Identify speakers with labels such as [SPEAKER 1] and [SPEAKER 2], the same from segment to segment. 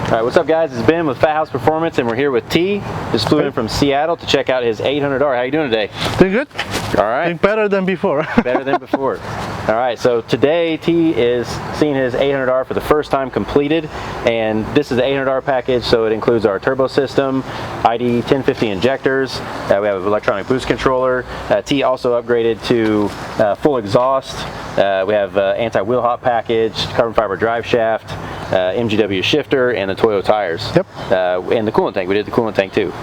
[SPEAKER 1] All right, what's up guys? It's Ben with Fathouse Performance and we're here with T. Just flew in from Seattle to check out his 800R. How you doing today?
[SPEAKER 2] Doing good.
[SPEAKER 1] All right.
[SPEAKER 2] Doing better than before.
[SPEAKER 1] Better than before. All right, so today T is seeing his 800R for the first time completed, and this is the 800R package, so it includes our turbo system, ID 1050 injectors, we have an electronic boost controller. T also upgraded to full exhaust. We have anti-wheel hop package, carbon fiber drive shaft, MGW shifter, and the Toyo tires.
[SPEAKER 2] Yep.
[SPEAKER 1] And the coolant tank. We did the coolant tank too.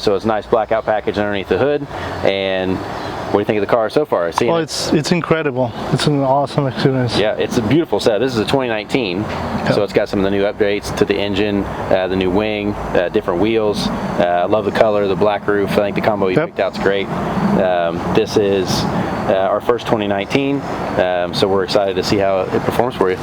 [SPEAKER 1] So it's a nice blackout package underneath the hood. And what do you think of the car so far?
[SPEAKER 2] Oh, it's incredible. It's an awesome experience.
[SPEAKER 1] Yeah, it's a beautiful set. This is a 2019, so it's got some of the new updates to the engine, the new wing, different wheels. I love the color, the black roof. I think the combo you picked out's great. This is our first 2019, so we're excited to see how it performs for you.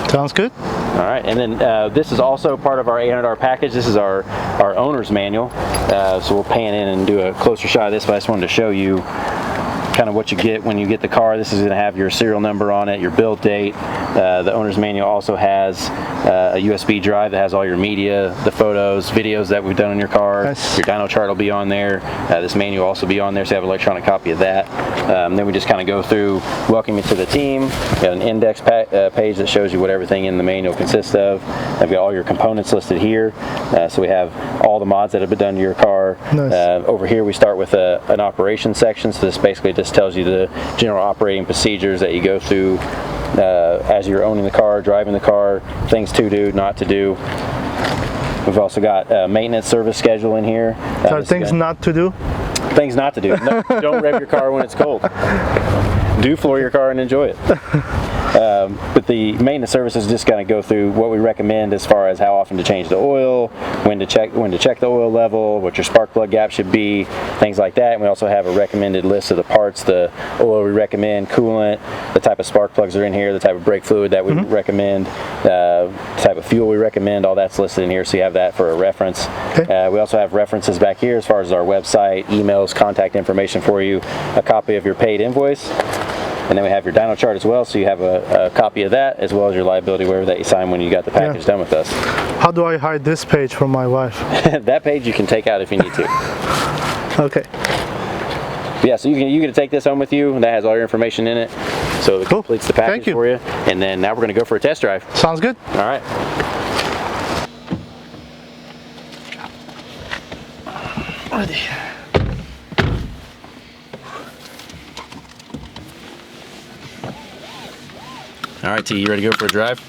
[SPEAKER 2] Sounds good.
[SPEAKER 1] All right, and then this is also part of our 800R package. This is our owner's manual, so we'll pan in and do a closer shot of this, but I just wanted to show you kind of what you get when you get the car. This is going to have your serial number on it, your build date. The owner's manual also has a USB drive that has all your media, the photos, videos that we've done on your car. Nice. Your dyno chart will be on there. This manual will also be on there, so you have an electronic copy of that. Then we just kind of go through, welcome you to the team. We got an index page that shows you what everything in the manual consists of. I've got all your components listed here. So we have all the mods that have been done to your car.
[SPEAKER 2] Nice.
[SPEAKER 1] Over here we start with an operations section, so this basically just tells you the general operating procedures that you go through as you're owning the car, driving the car, things to do, not to do. We've also got a maintenance service schedule in here.
[SPEAKER 2] So things not to do?
[SPEAKER 1] Things not to do. No, don't rev your car when it's cold. Do floor your car and enjoy it. But the maintenance service is just going to go through what we recommend as far as how often to change the oil, when to check the oil level, what your spark plug gap should be, things like that. And we also have a recommended list of the parts, the oil we recommend, coolant, the type of spark plugs are in here, the type of brake fluid that we recommend, the type of fuel we recommend. All that's listed in here, so you have that for a reference. Okay. We also have references back here as far as our website, emails, contact information for you, a copy of your paid invoice. And then we have your dyno chart as well, so you have a copy of that as well as your liability waiver that you signed when you got the package done with us.
[SPEAKER 2] How do I hide this page from my wife?
[SPEAKER 1] That page you can take out if you need to.
[SPEAKER 2] Okay.
[SPEAKER 1] Yeah, so you can take this home with you, and that has all your information in it. So it completes the package for you. And then now we're going to go for a test drive.
[SPEAKER 2] Sounds good.
[SPEAKER 1] All right.
[SPEAKER 2] Ready.
[SPEAKER 1] All right, T, you ready to go for a drive?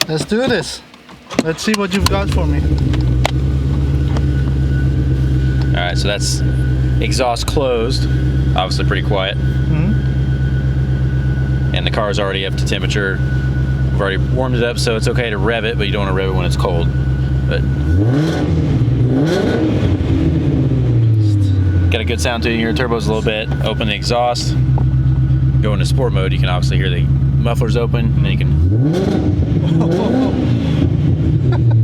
[SPEAKER 2] Let's do this. Let's see what you've got for me.
[SPEAKER 1] All right, so that's exhaust closed. Obviously pretty quiet. And the car's already up to temperature. We've already warmed it up, so it's okay to rev it, but you don't want to rev it when it's cold. But got a good sound to it. Your turbo's a little bit. Open the exhaust. Go into sport mode. You can obviously hear the mufflers open, and then you can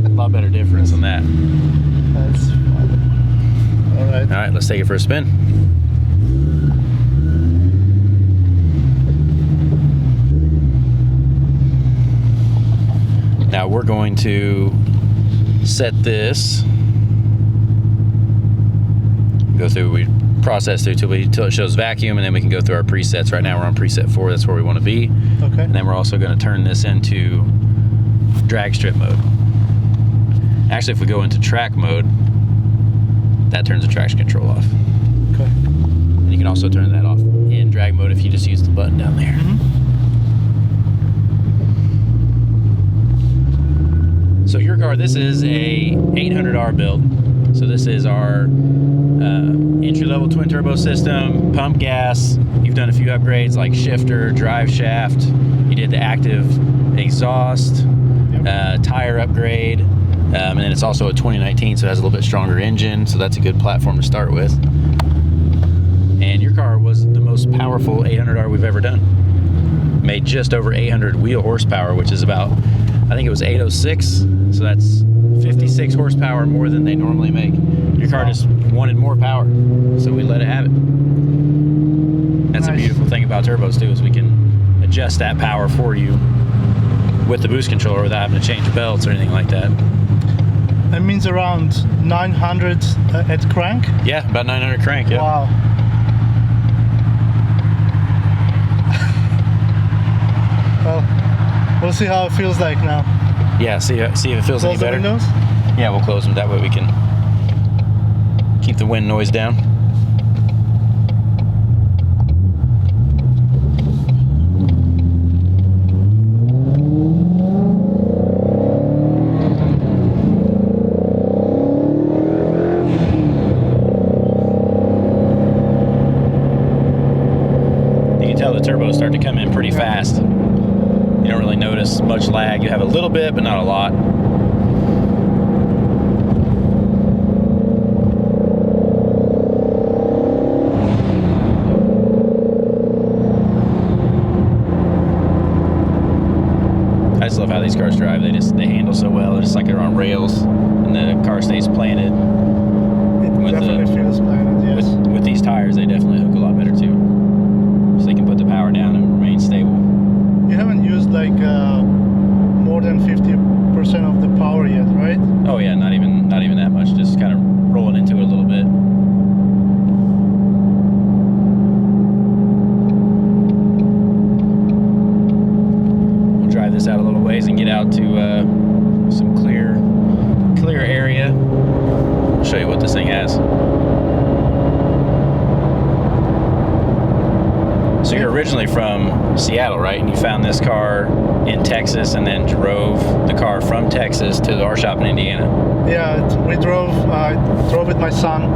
[SPEAKER 1] a lot better difference than that.
[SPEAKER 2] That's fun. All
[SPEAKER 1] right, let's take it for a spin. Now we're going to set this, go through, we process through till it shows vacuum, and then we can go through our presets. Right now we're on preset 4, that's where we want to be.
[SPEAKER 2] Okay.
[SPEAKER 1] And then we're also going to turn this into drag strip mode. Actually, if we go into track mode, that turns the traction control off.
[SPEAKER 2] Okay.
[SPEAKER 1] And you can also turn that off in drag mode if you just use the button down there. So your car, this is a 800R build. So this is our entry-level twin turbo system, pump gas. You've done a few upgrades like shifter, drive shaft. You did the active exhaust, tire upgrade, and then it's also a 2019, so it has a little bit stronger engine, so that's a good platform to start with. And your car was the most powerful 800R we've ever done. Made just over 800 wheel horsepower, which is about, I think it was 806, so that's 56 horsepower more than they normally make. Your car just wanted more power, so we let it have it. That's a beautiful thing about turbos too, is we can adjust that power for you with the boost controller without having to change belts or anything like that.
[SPEAKER 2] That means around 900 at crank?
[SPEAKER 1] Yeah, about 900 crank, yeah.
[SPEAKER 2] Wow. Well, we'll see how it feels like now.
[SPEAKER 1] Yeah, see if it feels
[SPEAKER 2] Close
[SPEAKER 1] any
[SPEAKER 2] the
[SPEAKER 1] better.
[SPEAKER 2] windows?
[SPEAKER 1] Yeah, we'll close them. That way we can keep the wind noise down. You can tell the turbos start to come in pretty fast. You don't really notice much lag. You have a little bit, but not a lot. I just love how these cars drive. They handle so well. They're just like they're on rails, and the car stays planted.
[SPEAKER 2] It definitely feels planted, yes.
[SPEAKER 1] With these tires, they definitely hook a lot better too. So they can put the power down and remain stable.
[SPEAKER 2] You haven't used like more than 50% of the power yet, right?
[SPEAKER 1] Oh yeah, not even that much. Just kind of rolling into it a little bit. We'll drive this out a little ways and get out to some clear area. I'll show you what this thing has. So you're originally from Seattle, right? And you found this car in Texas and then drove the car from Texas to our shop in Indiana.
[SPEAKER 2] Yeah, we drove. I drove with my son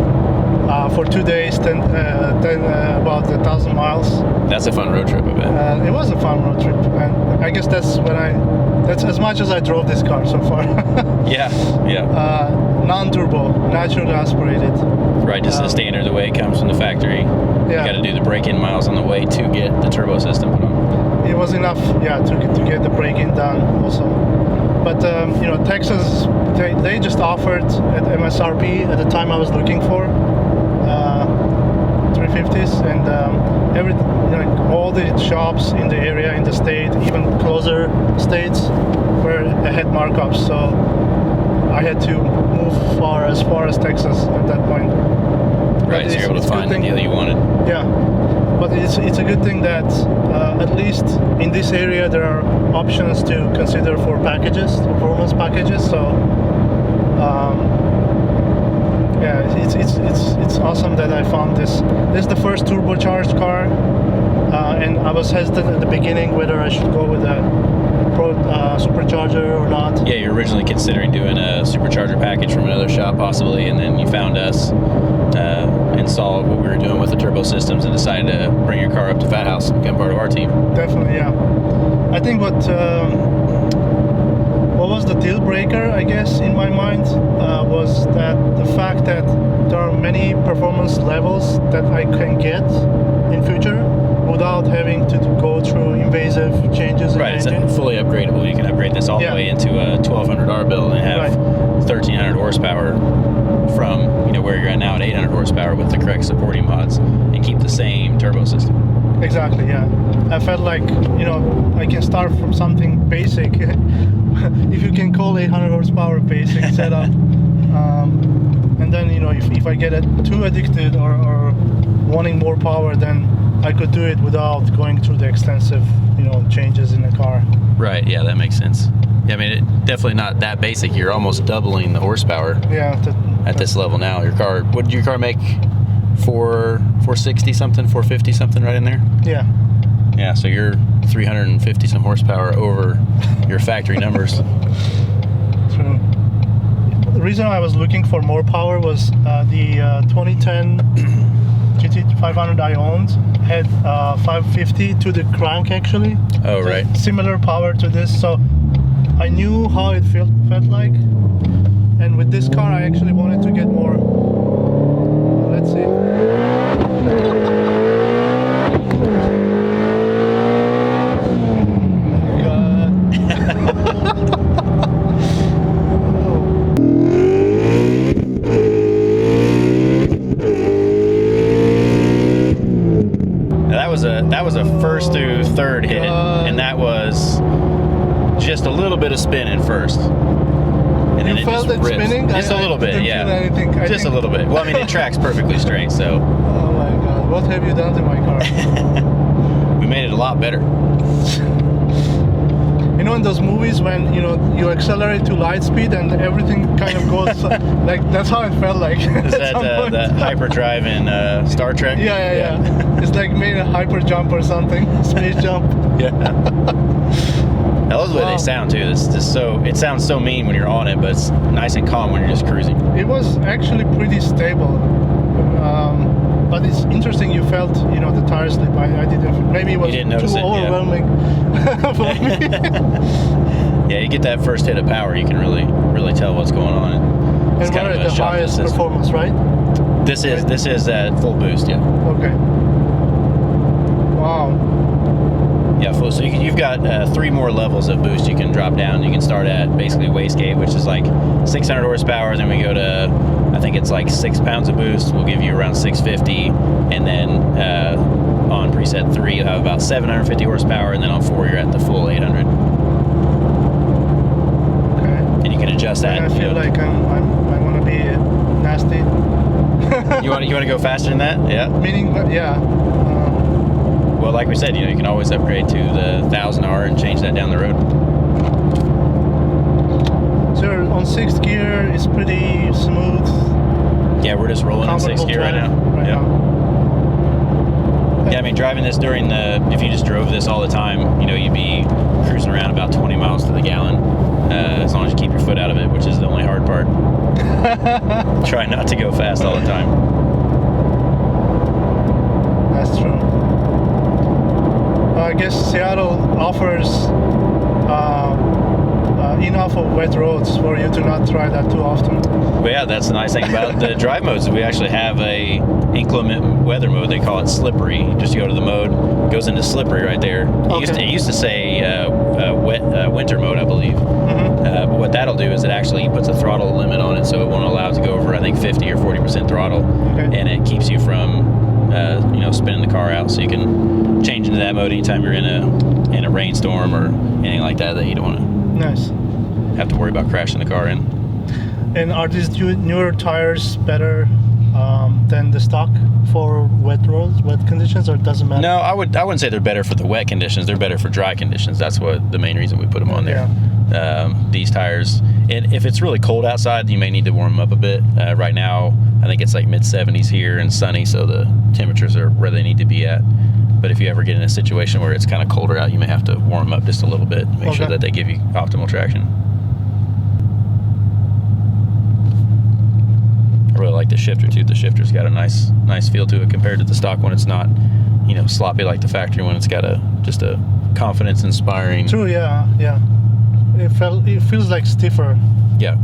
[SPEAKER 2] for 2 days, about 1,000 miles.
[SPEAKER 1] That's a fun road trip, I bet.
[SPEAKER 2] It was a fun road trip, and I guess that's as much as I drove this car so far.
[SPEAKER 1] Yeah.
[SPEAKER 2] Non-turbo, naturally aspirated.
[SPEAKER 1] Right, just the standard, the way it comes from the factory.
[SPEAKER 2] Yeah.
[SPEAKER 1] You got to do the break-in miles on the way to get the turbo system put on.
[SPEAKER 2] It was enough, to get the break-in done also. But Texas, they just offered at MSRP at the time I was looking for 350s, and all the shops in the area, in the state, even closer states, were ahead markups. So I had to move as far as Texas at that point.
[SPEAKER 1] Right, so you're able to find the deal you wanted.
[SPEAKER 2] Yeah, but it's a good thing that at least in this area there are options to consider for packages, performance packages. So it's awesome that I found this. This is the first turbocharged car, and I was hesitant at the beginning whether I should go with a supercharger or not.
[SPEAKER 1] Yeah, you're originally considering doing a supercharger package from another shop possibly, and then you found us and saw what we were doing with the turbo systems and decided to bring your car up to Fathouse and become part of our team.
[SPEAKER 2] Definitely, yeah. I think what was the deal breaker, I guess, in my mind, was that the fact that there are many performance levels that I can get in future without having to go through invasive changes in
[SPEAKER 1] Right, it's
[SPEAKER 2] engine.
[SPEAKER 1] fully upgradable. You can upgrade this all the way into a 1200R build and have 1300 horsepower from where you're at now at 800 horsepower with the correct supporting mods and keep the same turbo system.
[SPEAKER 2] Exactly, yeah. I felt like, I can start from something basic, if you can call 800 horsepower basic setup. And then, if I get too addicted or wanting more power, then I could do it without going through the extensive, changes in the car.
[SPEAKER 1] Right, yeah, that makes sense. Yeah, I mean, definitely not that basic. You're almost doubling the horsepower at this level now. Your car, what did your car make? 460 something, 450 something right in there?
[SPEAKER 2] Yeah.
[SPEAKER 1] Yeah, so you're 350 some horsepower over your factory numbers.
[SPEAKER 2] True. The reason I was looking for more power was the 2010 GT350 I owned had 550 to the crank actually.
[SPEAKER 1] Oh, right.
[SPEAKER 2] Similar power to this, so I knew how it felt like. And with this car, I actually wanted to get more. Let's see.
[SPEAKER 1] That was a first through third hit, and that was just a little bit of spin in first. and then
[SPEAKER 2] You felt it
[SPEAKER 1] rips.
[SPEAKER 2] spinning?
[SPEAKER 1] Just a little bit,
[SPEAKER 2] didn't
[SPEAKER 1] yeah.
[SPEAKER 2] feel anything.
[SPEAKER 1] Just a little bit. Well, I mean, it tracks perfectly straight, so
[SPEAKER 2] Oh my god, what have you done to my car?
[SPEAKER 1] we made it a lot better.
[SPEAKER 2] You know, in those movies when you accelerate to light speed and everything kind of goes like that's how it felt like.
[SPEAKER 1] Is that the hyperdrive in Star Trek?
[SPEAKER 2] Yeah. It's like made a hyper jump or something, space jump.
[SPEAKER 1] Yeah. I love the way
[SPEAKER 2] Wow.
[SPEAKER 1] they sound too. It's just it sounds so mean when you're on it, but it's nice and calm when you're just cruising.
[SPEAKER 2] It was actually pretty stable, but it's interesting. You felt the tire slip. I didn't. Maybe it was
[SPEAKER 1] didn't notice
[SPEAKER 2] too
[SPEAKER 1] it, yeah.
[SPEAKER 2] overwhelming for me.
[SPEAKER 1] Yeah, you get that first hit of power, you can really tell what's going on.
[SPEAKER 2] And we're at the highest performance, right?
[SPEAKER 1] This is at full boost, yeah.
[SPEAKER 2] Okay. Wow.
[SPEAKER 1] Yeah, full. So you've got 3 more levels of boost you can drop down. You can start at basically wastegate, which is like 600 horsepower. Then we go to, I think it's like 6 pounds of boost. We'll give you around 650, and then on preset 3 you'll have about 750 horsepower, and then on 4 you're at the full 800.
[SPEAKER 2] Okay.
[SPEAKER 1] And you can adjust that.
[SPEAKER 2] And I feel like I want to be nasty.
[SPEAKER 1] You want to go faster than that? Yeah.
[SPEAKER 2] Meaning, yeah.
[SPEAKER 1] Well, like we said, you can always upgrade to the 1000R and change that down the road.
[SPEAKER 2] So on 6th gear, it's pretty smooth.
[SPEAKER 1] Yeah, we're just rolling in 6th gear right now.
[SPEAKER 2] Now.
[SPEAKER 1] Yeah, I mean, driving this if you just drove this all the time, you'd be cruising around about 20 miles to the gallon, as long as you keep your foot out of it, which is the only hard part. Try not to go fast all the time.
[SPEAKER 2] That's true. I guess Seattle offers enough of wet roads for you to not try that too often.
[SPEAKER 1] But yeah, that's the nice thing about the drive modes. We actually have a inclement weather mode. They call it slippery. You just go to the mode, goes into slippery right there. It used to say winter mode, I believe.
[SPEAKER 2] Mm-hmm.
[SPEAKER 1] But what that'll do is it actually puts a throttle limit on it, so it won't allow it to go over, I think, 50 or 40% throttle, and it keeps you from spinning the car out. So you can change into that mode anytime you're in a rainstorm or anything like that you don't want to have to worry about crashing the car in.
[SPEAKER 2] And are these newer tires better than the stock for wet roads, wet conditions, or it doesn't matter?
[SPEAKER 1] No, I wouldn't say they're better for the wet conditions. They're better for dry conditions. That's what the main reason we put them on there. Yeah. These tires, and if it's really cold outside, you may need to warm them up a bit. Right now, I think it's like mid-70s here and sunny, so the temperatures are where they need to be at. But if you ever get in a situation where it's kind of colder out, you may have to warm them up just a little bit, make sure that they give you optimal traction. I really like the shifter too. The shifter's got a nice feel to it compared to the stock one. It's not, sloppy like the factory one. It's got just a confidence-inspiring.
[SPEAKER 2] True. Yeah. It feels like stiffer.
[SPEAKER 1] Yeah.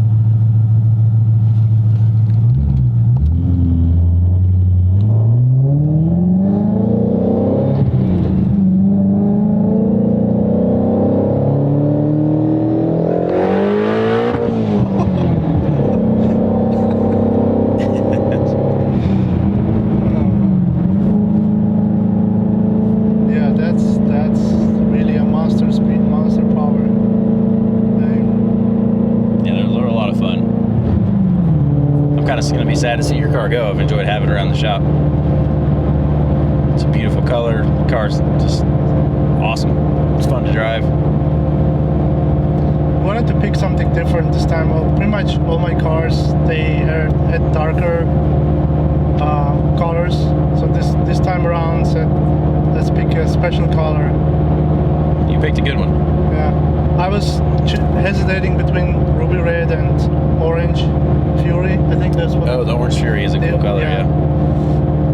[SPEAKER 1] It's going to be sad to see your car go. I've enjoyed having it around the shop. It's a beautiful color. The car's just awesome. It's fun to drive.
[SPEAKER 2] I wanted to pick something different this time. Well, pretty much all my cars, they had darker colors. So this time around, said let's pick a special color.
[SPEAKER 1] You picked a good one.
[SPEAKER 2] Yeah. I was hesitating between ruby red and orange fury. I think that's what.
[SPEAKER 1] Oh, the orange fury is a cool color, yeah.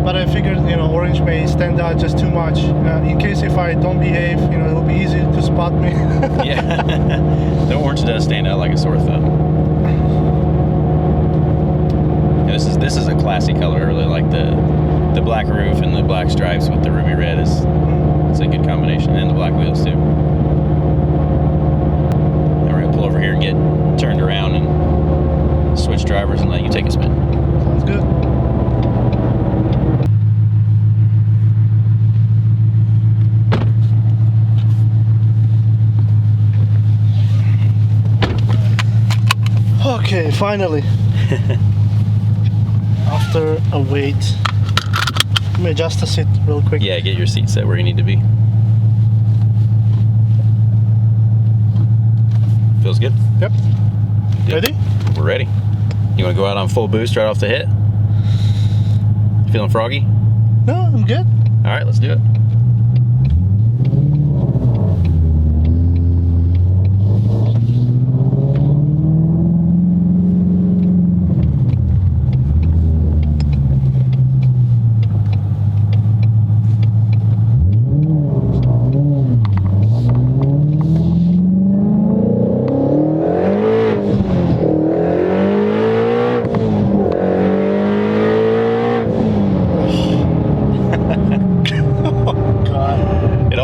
[SPEAKER 2] But I figured, orange may stand out just too much. In case if I don't behave, it'll be easy to spot me.
[SPEAKER 1] Yeah. The orange does stand out like a sore thumb. Yeah, this is a classy color. I really like the black roof and the black stripes with the ruby red. It's a good combination, and the black wheels too. Pull over here and get turned around and switch drivers and let you take a spin.
[SPEAKER 2] Sounds good. Okay, finally. After a wait. Let me adjust the seat real quick.
[SPEAKER 1] Yeah, get your seat set where you need to be. Feels good?
[SPEAKER 2] Yep.
[SPEAKER 1] Good.
[SPEAKER 2] Ready?
[SPEAKER 1] We're ready. You want to go out on full boost right off the hit? Feeling froggy?
[SPEAKER 2] No, I'm good.
[SPEAKER 1] All right, let's do it.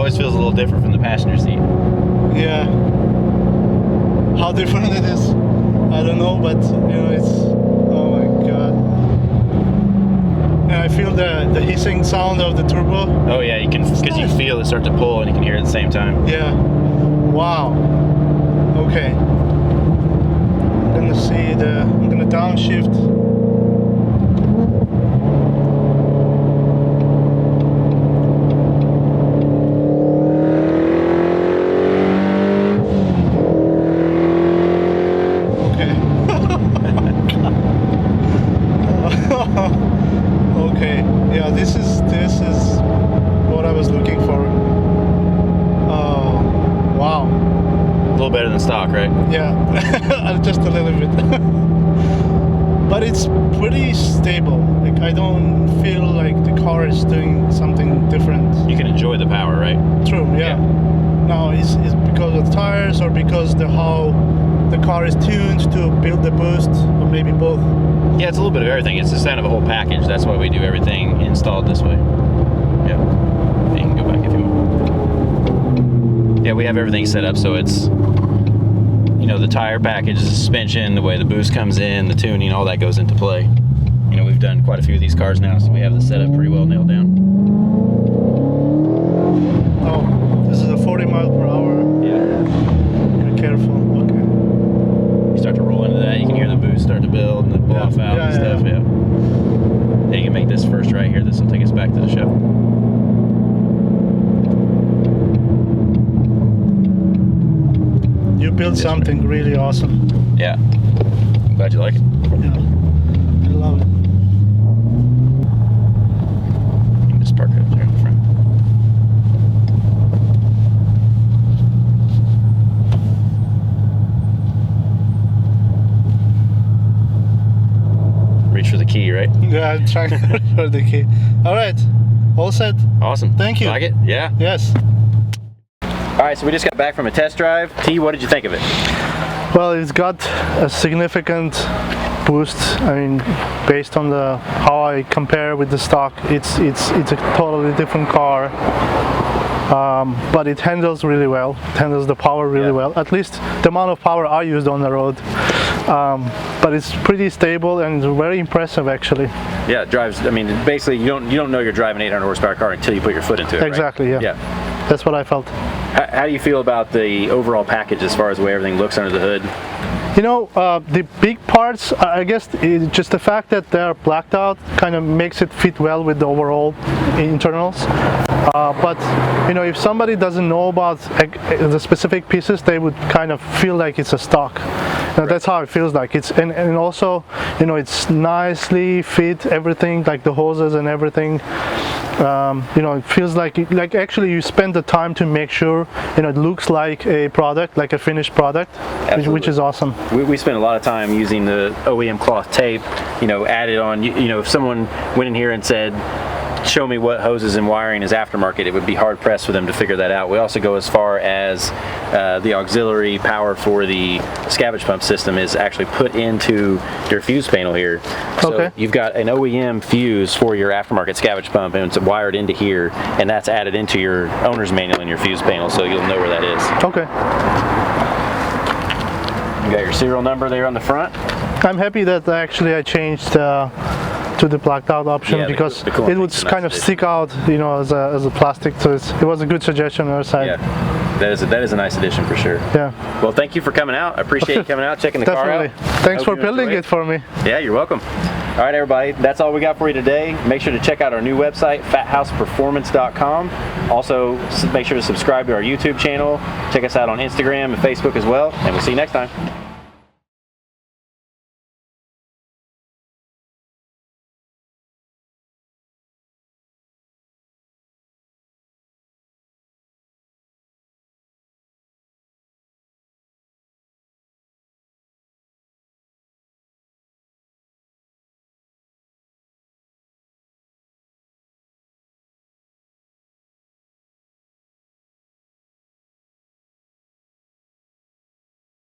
[SPEAKER 1] Feels a little different from the passenger seat.
[SPEAKER 2] Yeah. How different it is, I don't know, but you know, it's, oh my god. And I feel the hissing sound of the turbo.
[SPEAKER 1] Oh yeah, you can, because you feel it start to pull and you can hear it at the same time.
[SPEAKER 2] Yeah. Wow. Okay. I'm gonna see I'm gonna downshift. Okay, yeah, this is what I was looking for. Oh, wow.
[SPEAKER 1] A little better than stock, right?
[SPEAKER 2] Yeah, just a little bit. But it's pretty stable. Like, I don't feel like the car is doing something different.
[SPEAKER 1] You can enjoy the power, right?
[SPEAKER 2] True, yeah. Now, is because of the tires or because how the car is tuned to build the boost, or maybe both?
[SPEAKER 1] Yeah, it's a little bit of everything. It's just kind of a whole package. That's why we do everything installed this way. Yeah. You can go back if you want. Yeah, we have everything set up so it's, you know, the tire package, the suspension, the way the boost comes in, the tuning, all that goes into play. You know, we've done quite a few of these cars now, so we have the setup pretty well nailed down.
[SPEAKER 2] Oh, this is a 40 mile per hour.
[SPEAKER 1] Yeah.
[SPEAKER 2] Be careful. Okay.
[SPEAKER 1] You start to roll into that, you can hear the boost start to build and the blow off valve and stuff. Yeah. You can make this first right here. This will take us back to the show.
[SPEAKER 2] You built something really awesome.
[SPEAKER 1] Yeah. I'm glad you like it.
[SPEAKER 2] Yeah. I love it.
[SPEAKER 1] You can just park it up there in the front. Reach for the key, right?
[SPEAKER 2] Yeah, I'm trying to for the key. All right, all set.
[SPEAKER 1] Awesome.
[SPEAKER 2] Thank you.
[SPEAKER 1] Like it? Yeah.
[SPEAKER 2] Yes.
[SPEAKER 1] All right, so we just got back from a test drive. T, what did you think of it?
[SPEAKER 2] Well, it's got a significant boost. I mean, based on how I compare with the stock, it's a totally different car. But it handles really well. It handles the power really well. At least the amount of power I used on the road. But it's pretty stable and very impressive, actually.
[SPEAKER 1] Yeah, it drives. I mean, basically, you don't know you're driving an 800 horsepower car until you put your foot into it.
[SPEAKER 2] Exactly.
[SPEAKER 1] Right?
[SPEAKER 2] Yeah. That's what I felt.
[SPEAKER 1] How do you feel about the overall package as far as the way everything looks under the hood?
[SPEAKER 2] You know, the big parts, I guess, just the fact that they're blacked out kind of makes it fit well with the overall internals. But you know, if somebody doesn't know about the specific pieces, they would kind of feel like it's a stock. That's how it feels like. It's and also, you know, it's nicely fit, everything, like the hoses and everything. You know, it feels like actually you spend the time to make sure, you know, it looks like a product, like a finished product, which is awesome.
[SPEAKER 1] We spent a lot of time using the OEM cloth tape, you know, added on. You know, if someone went in here and said, show me what hoses and wiring is aftermarket, it would be hard pressed for them to figure that out. We also go as far as the auxiliary power for the scavenge pump system is actually put into your fuse panel here. So you've got an OEM fuse for your aftermarket scavenge pump, and it's wired into here, and that's added into your owner's manual in your fuse panel, so you'll know where that is.
[SPEAKER 2] Okay.
[SPEAKER 1] You got your serial number there on the front.
[SPEAKER 2] I'm happy that actually I changed to the blacked out option, because it would kind of stick out, you know, as a plastic. So it was a good suggestion on our side.
[SPEAKER 1] Yeah. That is a nice addition for sure.
[SPEAKER 2] Yeah.
[SPEAKER 1] Well, thank you for coming out. I appreciate you coming out, checking the car out.
[SPEAKER 2] Thanks for building it for me.
[SPEAKER 1] Yeah, you're welcome. All right, everybody, that's all we got for you today. Make sure to check out our new website, fathouseperformance.com. Also, make sure to subscribe to our YouTube channel. Check us out on Instagram and Facebook as well, and we'll see you next time.